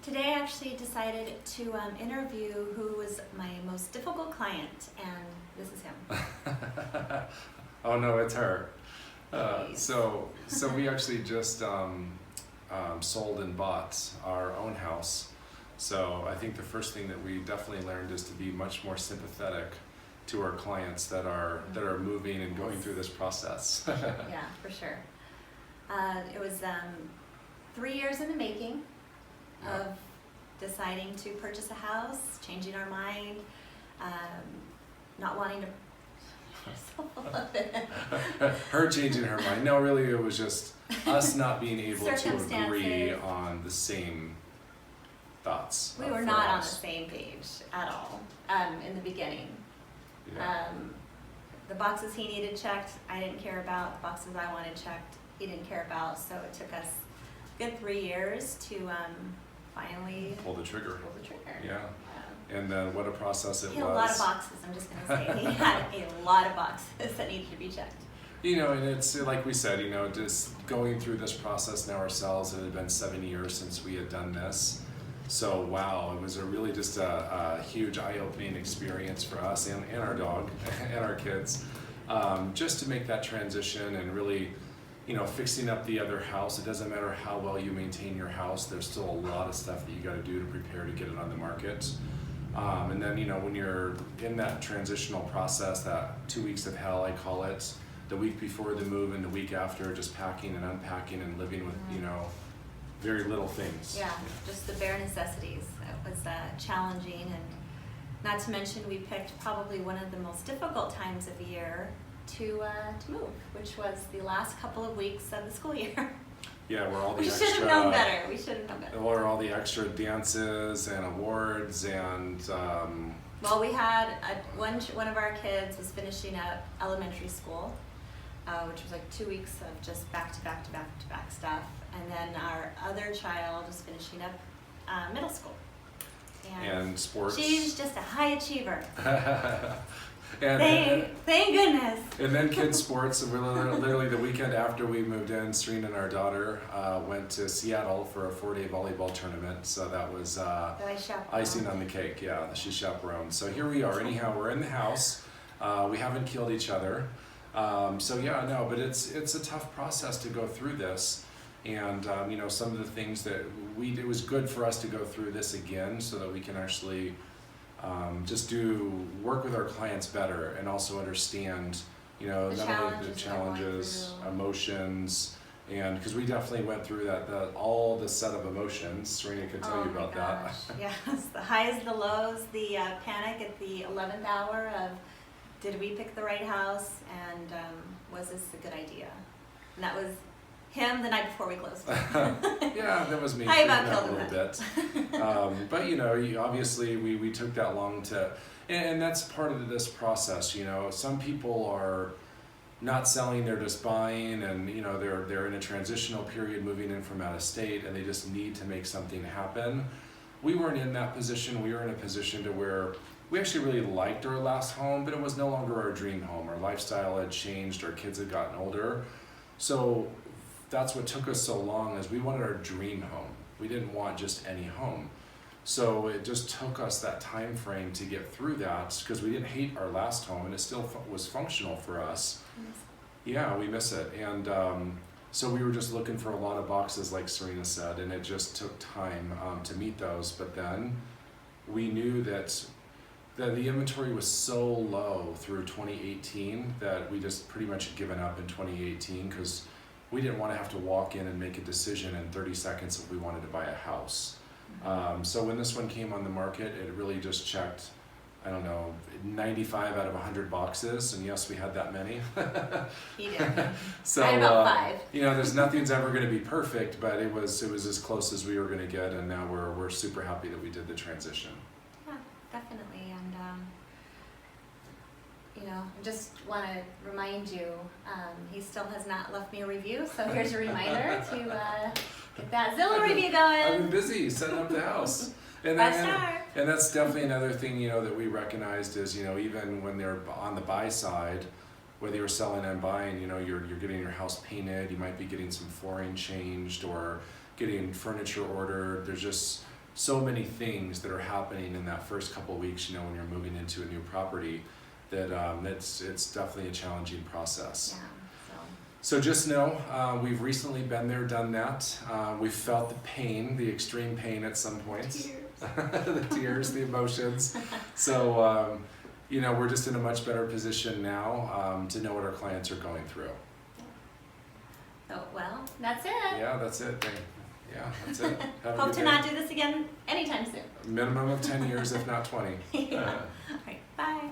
Today I actually decided to interview who was my most difficult client, and this is him. Oh no, it's her. Please. So we actually just sold and bought our own house. So I think the first thing that we definitely learned is to be much more sympathetic to our clients that are moving and going through this process. Yeah, for sure. It was 3 years in the making of deciding to purchase a house, changing our mind, not wanting to. Her changing her mind. No, really, it was just us not being able to agree on the same thoughts. We were not on the same page at all in the beginning. Yeah. The boxes he needed checked, I didn't care about. The boxes I wanted checked, he didn't care about. So it took us a good 3 years to finally Pull the trigger. Yeah. And then what a process it was. He had a lot of boxes, I'm just going to say. He had a lot of boxes that needed to be checked. You know, and it's like we said, you know, just going through this process now ourselves, it had been 7 years since we had done this. So wow, it was really just a huge eye-opening experience for us and our dog and our kids, just to make that transition and really, you know, fixing up the other house. It doesn't matter how well you maintain your house, there's still a lot of stuff that you got to do to prepare to get it on the market. And then, you know, when you're in that transitional process, that 2 weeks of hell, I call it, the week before the move and the week after, just packing and unpacking and living with, you know, very little things. Yeah, just the bare necessities. It was challenging, and not to mention we picked probably one of the most difficult times of the year to move, which was the last couple of weeks of the school year. Yeah, where all the we extra. should have known better. We should have known better. Or all the extra dances and awards and. Well, we had one of our kids was finishing up elementary school, which was like 2 weeks of just back to back stuff, and then our other child was finishing up middle school. And sports. She's just a high achiever. And thank goodness. And then kids sports. And literally the weekend after we moved in, Serena and our daughter went to Seattle for a 4-day volleyball tournament. So that was icing on the cake. Yeah, she chaperoned. So here we are. Anyhow, we're in the house. We haven't killed each other. So yeah, no, but it's a tough process to go through this. And you know, some of the things that it was good for us to go through this again so that we can actually just work with our clients better and also understand, you know, not only the challenges, emotions, and because we definitely went through all the set of emotions. Serena could tell you about that. Yes, the highs, the lows, the panic at the 11th hour of did we pick the right house, and was this a good idea? And that was him the night before we closed. Yeah, that was me. I about killed him a little bit. But you know, obviously we took that long and that's part of this process. You know, some people are not selling, they're just buying, and you know, they're in a transitional period, moving in from out of state, and they just need to make something happen. We weren't in that position. We were in a position to where we actually really liked our last home, but it was no longer our dream home. Our lifestyle had changed, our kids had gotten older. So that's what took us so long, is we wanted our dream home. We didn't want just any home. So it just took us that time frame to get through that, because we didn't hate our last home and it still was functional for us. Yeah, we miss it. And so we were just looking for a lot of boxes, like Serena said, and it just took time to meet those. But then we knew that the inventory was so low through 2018 that we just pretty much had given up in 2018, because we didn't want to have to walk in and make a decision in 30 seconds if we wanted to buy a house. So when this one came on the market, it really just checked, I don't know, 95 out of 100 boxes, and yes, we had that many. He did. So, I had about 5. You know, nothing's ever going to be perfect, but it was as close as we were going to get, and now we're super happy that we did the transition. Yeah, definitely, and you know, I just want to remind you, he still has not left me a review, so here's a reminder to get that Zillow review going. I've been busy setting up the house. And that's definitely another thing, you know, that we recognized is, you know, even when they're on the buy side, whether you're selling and buying, you know, you're getting your house painted, you might be getting some flooring changed or getting furniture ordered. There's just so many things that are happening in that first couple of weeks, you know, when you're moving into a new property, that it's definitely a challenging process. Yeah. So just know, we've recently been there, done that. We've felt the pain, the extreme pain at some points. Tears. The tears, the emotions. So, you know, we're just in a much better position now to know what our clients are going through. So, well, that's it. Yeah, that's it. Yeah, that's it. Have a Hope good to day. not do this again anytime soon. Minimum of 10 years, if not 20. Yeah. All right, bye.